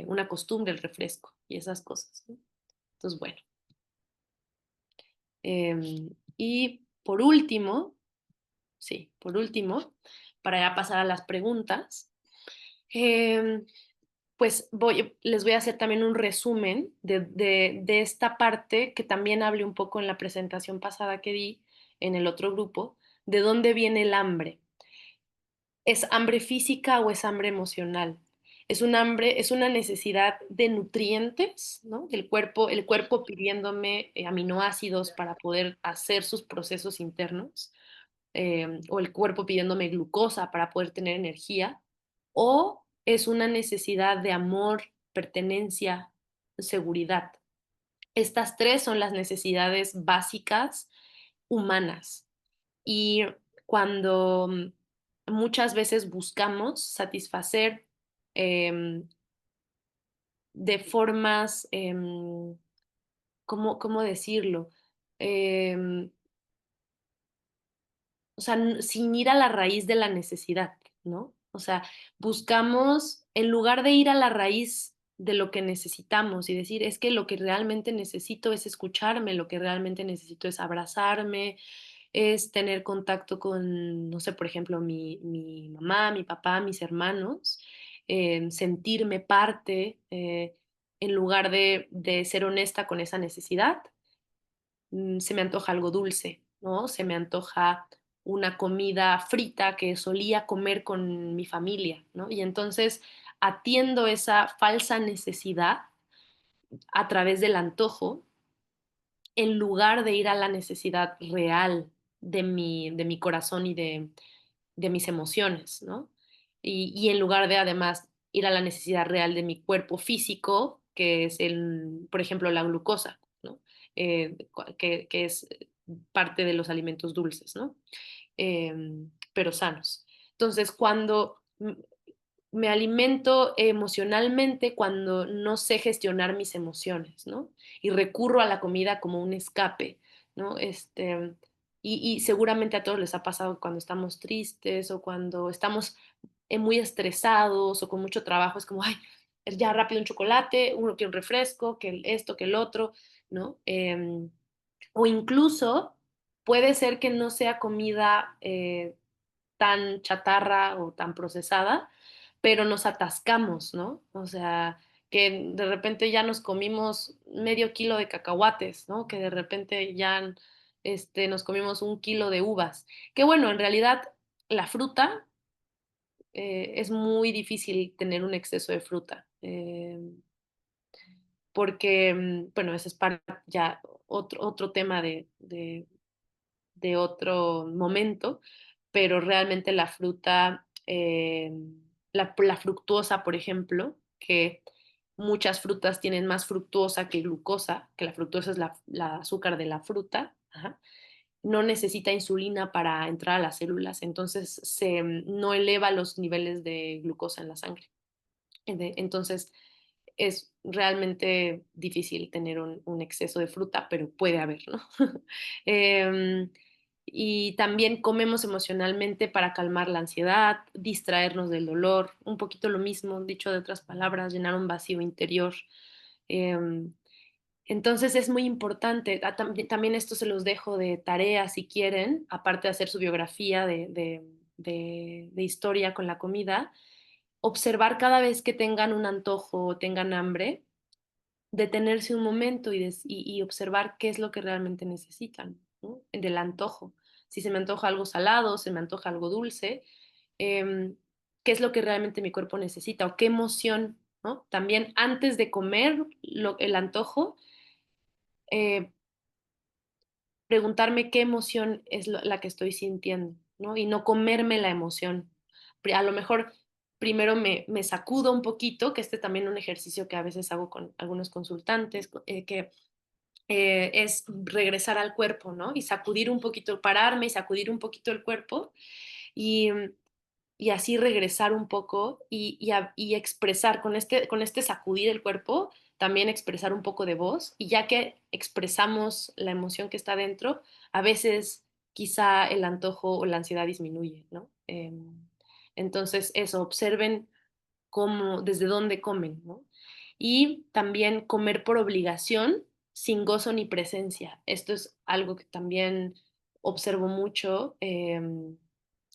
Speaker 2: una costumbre el refresco y esas cosas, ¿no? Entonces, bueno. Y por último, sí, por último, para ya pasar a las preguntas, pues les voy a hacer también un resumen de esta parte que también hablé un poco en la presentación pasada que di en el otro grupo, de dónde viene el hambre. ¿Es hambre física o es hambre emocional? Es un hambre, es una necesidad de nutrientes, ¿no? El cuerpo pidiéndome aminoácidos para poder hacer sus procesos internos, o el cuerpo pidiéndome glucosa para poder tener energía, o es una necesidad de amor, pertenencia, seguridad. Estas tres son las necesidades básicas humanas. Y cuando muchas veces buscamos satisfacer em, de formas, ¿cómo decirlo? Em, o sea, sin ir a la raíz de la necesidad, ¿no? O sea, buscamos, en lugar de ir a la raíz de lo que necesitamos y decir, es que lo que realmente necesito es escucharme, lo que realmente necesito es abrazarme, es tener contacto con, no sé, por ejemplo, mi mamá, mi papá, mis hermanos, sentirme parte, en lugar de ser honesta con esa necesidad, se me antoja algo dulce, ¿no? Se me antoja una comida frita que solía comer con mi familia, ¿no? Y entonces atiendo esa falsa necesidad a través del antojo en lugar de ir a la necesidad real de mi corazón y de mis emociones, ¿no? Y en lugar de además ir a la necesidad real de mi cuerpo físico, que es, por ejemplo, la glucosa, ¿no? Que es parte de los alimentos dulces, ¿no? Pero sanos. Entonces, cuando me alimento emocionalmente, cuando no sé gestionar mis emociones, ¿no? Y recurro a la comida como un escape, ¿no? y seguramente a todos les ha pasado cuando estamos tristes o cuando estamos muy estresados o con mucho trabajo, es como, ay, ya rápido un chocolate, uno quiere un refresco, que esto, que el otro, ¿no? O incluso puede ser que no sea comida tan chatarra o tan procesada, pero nos atascamos, ¿no? O sea, que de repente ya nos comimos medio kilo de cacahuates, ¿no? Que de repente ya nos comimos un kilo de uvas. Que bueno, en realidad la fruta es muy difícil tener un exceso de fruta. Porque, bueno, ese es para ya otro tema de otro momento, pero realmente la fruta, la fructuosa, por ejemplo, que muchas frutas tienen más fructuosa que glucosa, que la fructosa es la azúcar de la fruta, ajá, no necesita insulina para entrar a las células, entonces no eleva los niveles de glucosa en la sangre. Entonces, es realmente difícil tener un exceso de fruta, pero puede haber, ¿no? Em, y también comemos emocionalmente para calmar la ansiedad, distraernos del dolor, un poquito lo mismo, dicho de otras palabras, llenar un vacío interior. Em, entonces es muy importante, también esto se los dejo de tarea si quieren, aparte de hacer su biografía de historia con la comida, observar cada vez que tengan un antojo o tengan hambre, detenerse un momento y observar qué es lo que realmente necesitan, ¿no? Del antojo. Si se me antoja algo salado, se me antoja algo dulce, em, qué es lo que realmente mi cuerpo necesita o qué emoción, ¿no? También antes de comer el antojo, eh, preguntarme qué emoción es la que estoy sintiendo, ¿no? Y no comerme la emoción. A lo mejor primero me sacudo un poquito, que también es un ejercicio que a veces hago con algunos consultantes, que es regresar al cuerpo, ¿no? Y sacudir un poquito, pararme y sacudir un poquito el cuerpo y, y así regresar un poco y expresar con este sacudir el cuerpo, también expresar un poco de voz y ya que expresamos la emoción que está dentro, a veces quizá el antojo o la ansiedad disminuye, ¿no? Entonces eso, observen cómo, desde dónde comen, ¿no? Y también comer por obligación, sin gozo ni presencia. Esto es algo que también observo mucho,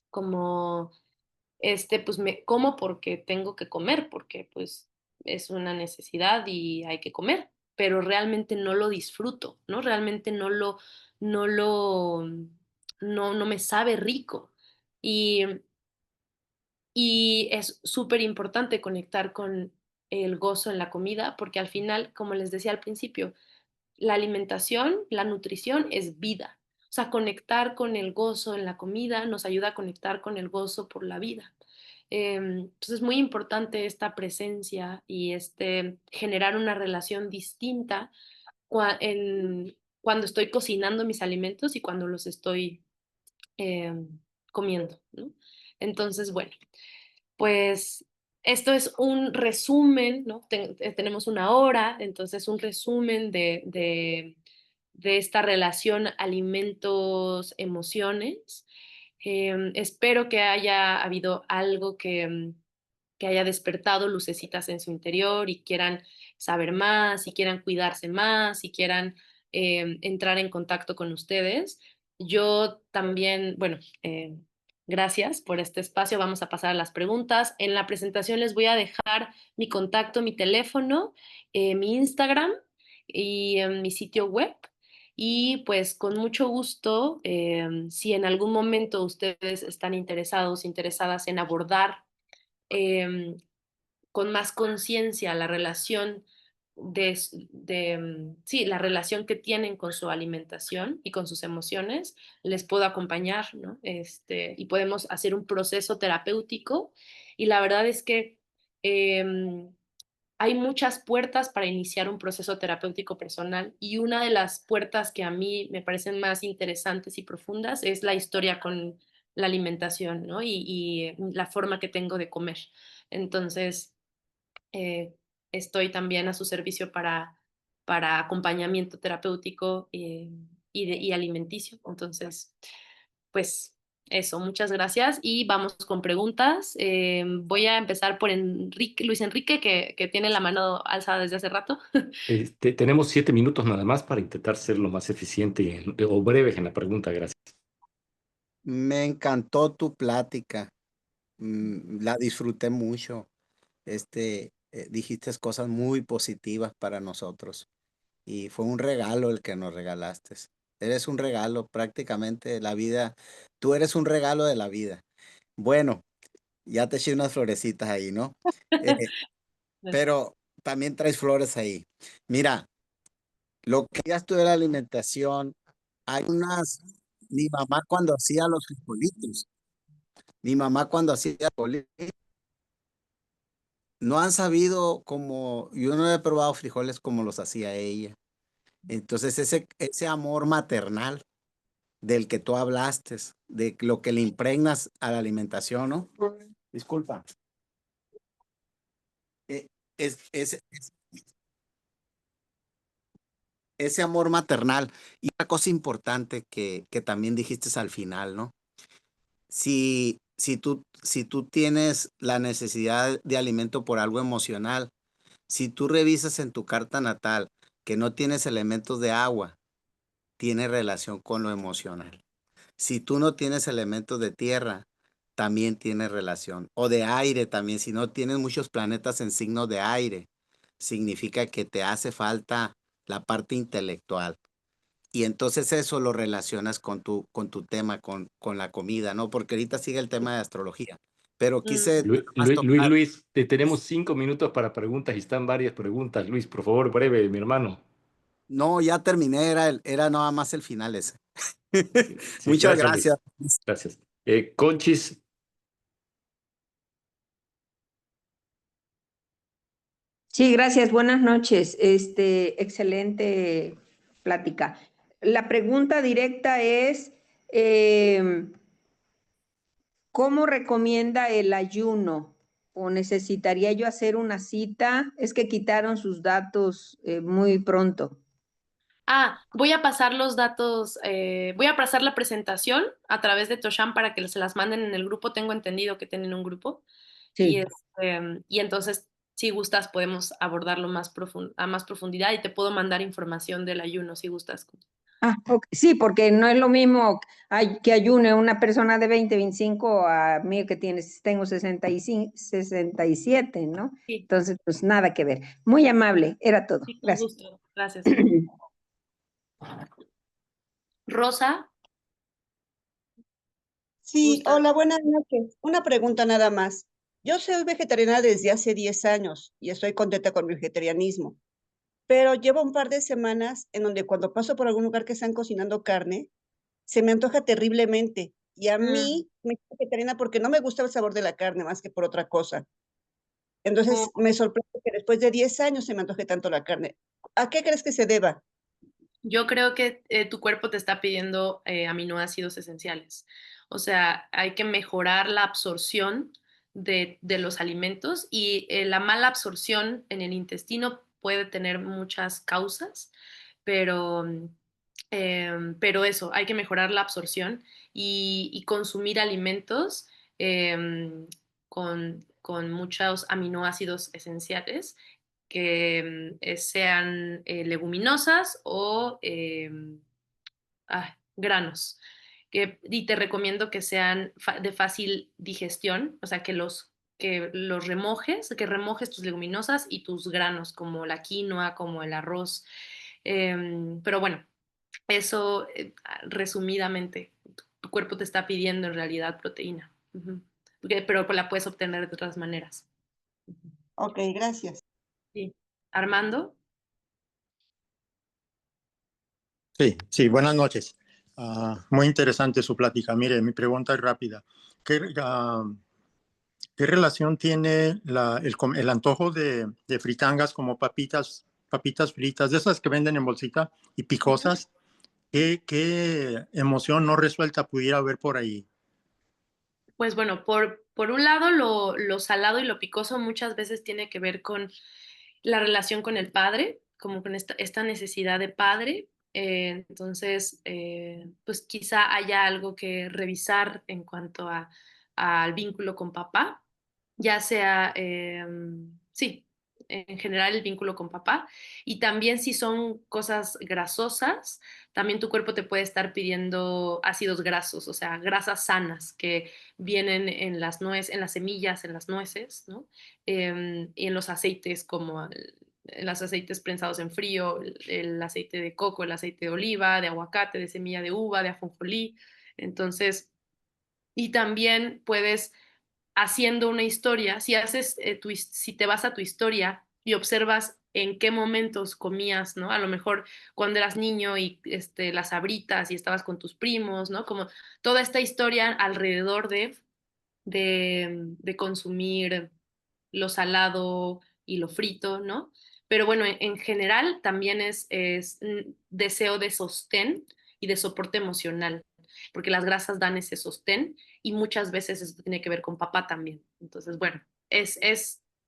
Speaker 2: como pues me como porque tengo que comer, porque pues es una necesidad y hay que comer, pero realmente no lo disfruto, ¿no? Realmente no lo, no me sabe rico. Y, y es súper importante conectar con el gozo en la comida, porque al final, como les decía al principio, la alimentación, la nutrición es vida. O sea, conectar con el gozo en la comida nos ayuda a conectar con el gozo por la vida. Entonces es muy importante esta presencia y generar una relación distinta cuando estoy cocinando mis alimentos y cuando los estoy comiendo, ¿no? Entonces, bueno, pues esto es un resumen, ¿no? Tenemos una hora, entonces un resumen de esta relación alimentos-emociones. Espero que haya habido algo que haya despertado lucecitas en su interior y quieran saber más, y quieran cuidarse más, y quieran entrar en contacto con ustedes. Yo también, bueno, gracias por este espacio. Vamos a pasar a las preguntas. En la presentación les voy a dejar mi contacto, mi teléfono, mi Instagram y mi sitio web. Y pues con mucho gusto, si en algún momento ustedes están interesados, interesadas en abordar eh, con más conciencia la relación sí, la relación que tienen con su alimentación y con sus emociones, les puedo acompañar, ¿no? Y podemos hacer un proceso terapéutico y la verdad es que hay muchas puertas para iniciar un proceso terapéutico personal y una de las puertas que a mí me parecen más interesantes y profundas es la historia con la alimentación, ¿no? Y la forma que tengo de comer. Entonces, eh, estoy también a su servicio para acompañamiento terapéutico y alimenticio. Entonces, pues eso, muchas gracias y vamos con preguntas. Voy a empezar por Luis Enrique, que tiene la mano alzada desde hace rato.
Speaker 1: Tenemos 7 minutos nada más para intentar ser lo más eficiente o breves en la pregunta. Gracias.
Speaker 4: Me encantó tu plática, la disfruté mucho. Dijiste cosas muy positivas para nosotros y fue un regalo el que nos regalaste. Eres un regalo prácticamente, la vida, tú eres un regalo de la vida. Bueno, ya te eché unas florecitas ahí, ¿no? Eh, pero también traes flores ahí. Mira, lo que ya tú de la alimentación, hay mi mamá cuando hacía los frijolitos, mi mamá cuando hacía frijolitos, no han sabido como, yo no he probado frijoles como los hacía ella. Entonces ese amor maternal del que tú hablaste, de lo que le impregnas a la alimentación, ¿no? Disculpa. Eh, es, es- es- ese amor maternal. Y una cosa importante que también dijiste al final, ¿no? Si tú tienes la necesidad de alimento por algo emocional, si tú revisas en tu carta natal que no tienes elementos de agua, tiene relación con lo emocional. Si tú no tienes elementos de tierra, también tiene relación. O de aire también. Si no tienes muchos planetas en signo de aire, significa que te hace falta la parte intelectual. Y entonces eso lo relacionas con tu tema, con la comida, ¿no? Porque ahorita sigue el tema de astrología. Pero
Speaker 2: Mm.
Speaker 4: quise nada más tocar.
Speaker 1: Luis, tenemos 5 minutos para preguntas y están varias preguntas. Luis, por favor, breve, mi hermano.
Speaker 4: No, ya terminé, era nada más el final ese.
Speaker 1: Sí,
Speaker 4: Muchas
Speaker 1: gracias,
Speaker 4: gracias.
Speaker 1: Luis. Gracias. Conchis,
Speaker 5: Sí, gracias. Buenas noches. Excelente plática. La pregunta directa es, ¿cómo recomienda el ayuno? ¿O necesitaría yo hacer una cita? Es que quitaron sus datos muy pronto.
Speaker 2: Voy a pasar los datos, voy a pasar la presentación a través de Toshan para que se las manden en el grupo. Tengo entendido que tienen un grupo. Y,
Speaker 5: Sí.
Speaker 2: y entonces, si gustas, podemos abordarlo a más profundidad y te puedo mandar información del ayuno si gustas.
Speaker 5: Ok. Sí, porque no es lo mismo que ayune una persona de 20, 25 a mí que tengo 65, 67, ¿no?
Speaker 2: Sí,
Speaker 5: Entonces, pues nada que ver. Muy amable, era todo.
Speaker 2: sí, con
Speaker 5: Gracias.
Speaker 2: gusto. Gracias. Rosa,
Speaker 3: Sí,
Speaker 2: gusta.
Speaker 3: hola, buenas noches. Una pregunta nada más. Yo soy vegetariana desde hace 10 años y estoy contenta con mi vegetarianismo, pero llevo un par de semanas en donde cuando paso por algún lugar que están cocinando carne, se me antoja terriblemente. Y a
Speaker 2: Mm.
Speaker 3: mí me hice vegetariana porque no me gusta el sabor de la carne más que por otra cosa.
Speaker 2: Oh,
Speaker 3: Entonces me sorprende que después de 10 años se me antoje tanto la carne. ¿A qué crees que se deba?
Speaker 2: yo creo que tu cuerpo te está pidiendo aminoácidos esenciales. O sea, hay que mejorar la absorción de los alimentos y la mala absorción en el intestino puede tener muchas causas, pero, pero eso, hay que mejorar la absorción y consumir alimentos con muchos aminoácidos esenciales que sean leguminosas o granos. Y te recomiendo que sean de fácil digestión, o sea, que los remojes, que remojes tus leguminosas y tus granos, como la quinoa, como el arroz. Pero bueno, eso resumidamente, tu cuerpo te está pidiendo en realidad proteína. Ujú. Pero la puedes obtener de otras maneras.
Speaker 3: Ok, gracias.
Speaker 2: Sí. Armando.
Speaker 6: Sí, sí, buenas noches. Muy interesante su plática. Mire, mi pregunta es rápida. ¿Qué relación tiene el antojo de fritangas como papitas fritas, de esas que venden en bolsita y picosas? ¿Qué emoción no resuelta pudiera haber por ahí?
Speaker 2: Pues bueno, por un lado, lo salado y lo picoso muchas veces tiene que ver con la relación con el padre, como con esta necesidad de padre. Entonces, pues quizá haya algo que revisar en cuanto al vínculo con papá, ya sea, sí, en general el vínculo con papá. Y también si son cosas grasosas, también tu cuerpo te puede estar pidiendo ácidos grasos, o sea, grasas sanas que vienen en las nueces, en las semillas, en las nueces, ¿no? Y en los aceites como los aceites prensados en frío, el aceite de coco, el aceite de oliva, de aguacate, de semilla de uva, de ajonjolí. Entonces, y también puedes, haciendo una historia, si te vas a tu historia y observas en qué momentos comías, ¿no? A lo mejor cuando eras niño y las sabritas y estabas con tus primos, ¿no? Como toda esta historia alrededor de consumir lo salado y lo frito, ¿no? Pero bueno, en general también es deseo de sostén y de soporte emocional, porque las grasas dan ese sostén y muchas veces eso tiene que ver con papá también. Entonces, bueno,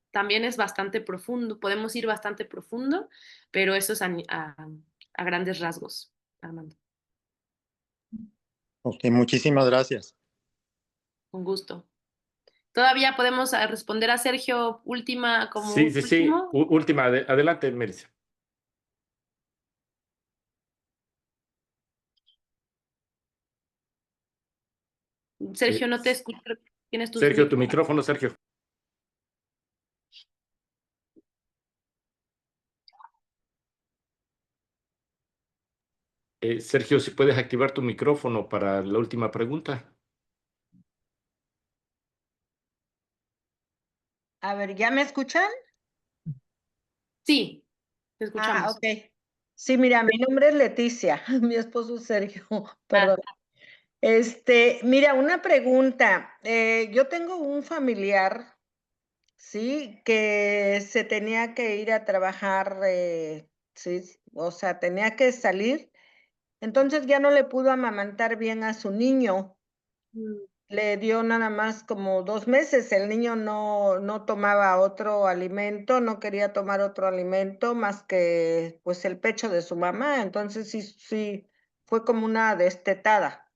Speaker 2: también es bastante profundo, podemos ir bastante profundo, pero eso es a grandes rasgos, Armando.
Speaker 6: Ok, muchísimas gracias.
Speaker 2: Con gusto. Todavía podemos responder a Sergio última como
Speaker 1: Sí, sí, sí.
Speaker 2: último.
Speaker 1: Última, adelante, Melissa.
Speaker 2: Sergio, no te escucho. Tienes
Speaker 1: Sergio, tu micrófono, Sergio. Sergio, si puedes activar tu micrófono para la última pregunta.
Speaker 5: A ver, ¿ya me escuchan?
Speaker 2: Sí, te escuchamos.
Speaker 5: Ok. Sí, mira, mi nombre es Leticia, mi esposo es Sergio, perdón. Mira, una pregunta. Yo tengo un familiar, sí, que se tenía que ir a trabajar, sí, o sea, tenía que salir, entonces ya no le pudo amamantar bien a su niño. Le dio nada más como 2 meses. El niño no tomaba otro alimento, no quería tomar otro alimento más que pues el pecho de su mamá. Entonces sí, fue como una destetada.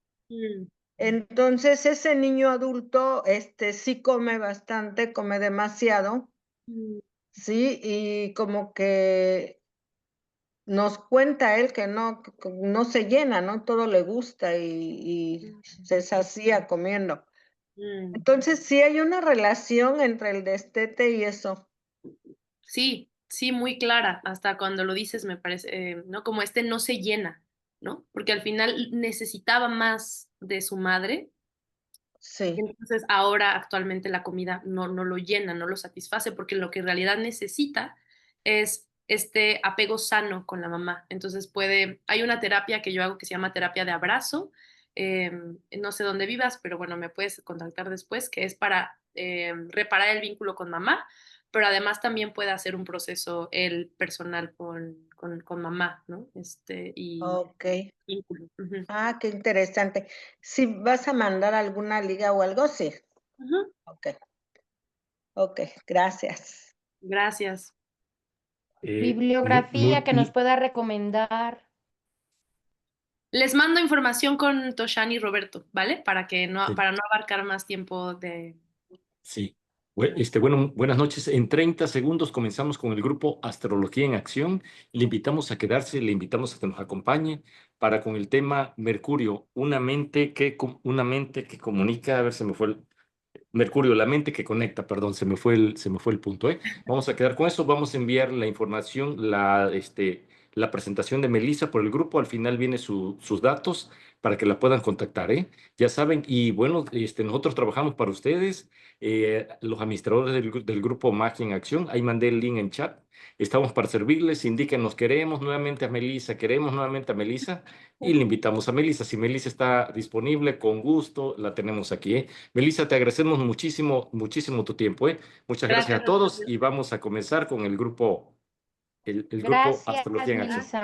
Speaker 5: Entonces ese niño adulto, sí come bastante, come demasiado, sí, y como que nos cuenta él que no se llena, ¿no? Todo le gusta y se sacía comiendo. Entonces, sí hay una relación entre el destete y eso.
Speaker 2: Sí, sí, muy clara. Hasta cuando lo dices me parece, ¿no? Como no se llena, ¿no? Porque al final necesitaba más de su madre.
Speaker 5: Sí,
Speaker 2: Entonces ahora actualmente la comida no lo llena, no lo satisface, porque lo que en realidad necesita es este apego sano con la mamá. Entonces hay una terapia que yo hago que se llama terapia de abrazo. No sé dónde vivas, pero bueno, me puedes contactar después, que es para reparar el vínculo con mamá, pero además también puede hacer un proceso el personal con mamá, ¿no? Y
Speaker 5: ok.
Speaker 2: vínculo. Ujú.
Speaker 5: Ah, qué interesante. Si vas a mandar alguna liga o algo, sí.
Speaker 2: Ujú.
Speaker 5: Ok, gracias.
Speaker 2: Gracias.
Speaker 7: Bibliografía que nos pueda recomendar.
Speaker 2: Les mando información con Toshan y Roberto, ¿vale? Para
Speaker 1: Sí.
Speaker 2: no abarcar más tiempo de...
Speaker 1: Sí. Bueno, buenas noches. En 30 segundos comenzamos con el grupo Astrología en Acción. Le invitamos a quedarse, le invitamos a que nos acompañe para con el tema Mercurio, una mente que comunica. A ver, se me fue el Mercurio, la mente que conecta, perdón, se me fue el punto, ¿eh? Vamos a quedar con eso, vamos a enviar la información, la presentación de Melissa por el grupo, al final viene sus datos para que la puedan contactar, ¿eh? Ya saben, y bueno, nosotros trabajamos para ustedes, los administradores del grupo Magia en Acción, ahí mandé el link en chat, estamos para servirles, indíquenos, queremos nuevamente a Melissa, y le invitamos a Melissa. Si Melissa está disponible, con gusto, la tenemos aquí, ¿eh? Melissa, te agradecemos muchísimo, muchísimo tu tiempo, ¿eh? Muchas gracias a todos y vamos a comenzar con el grupo
Speaker 7: Gracias,
Speaker 1: Astrología en Acción.
Speaker 7: Melissa.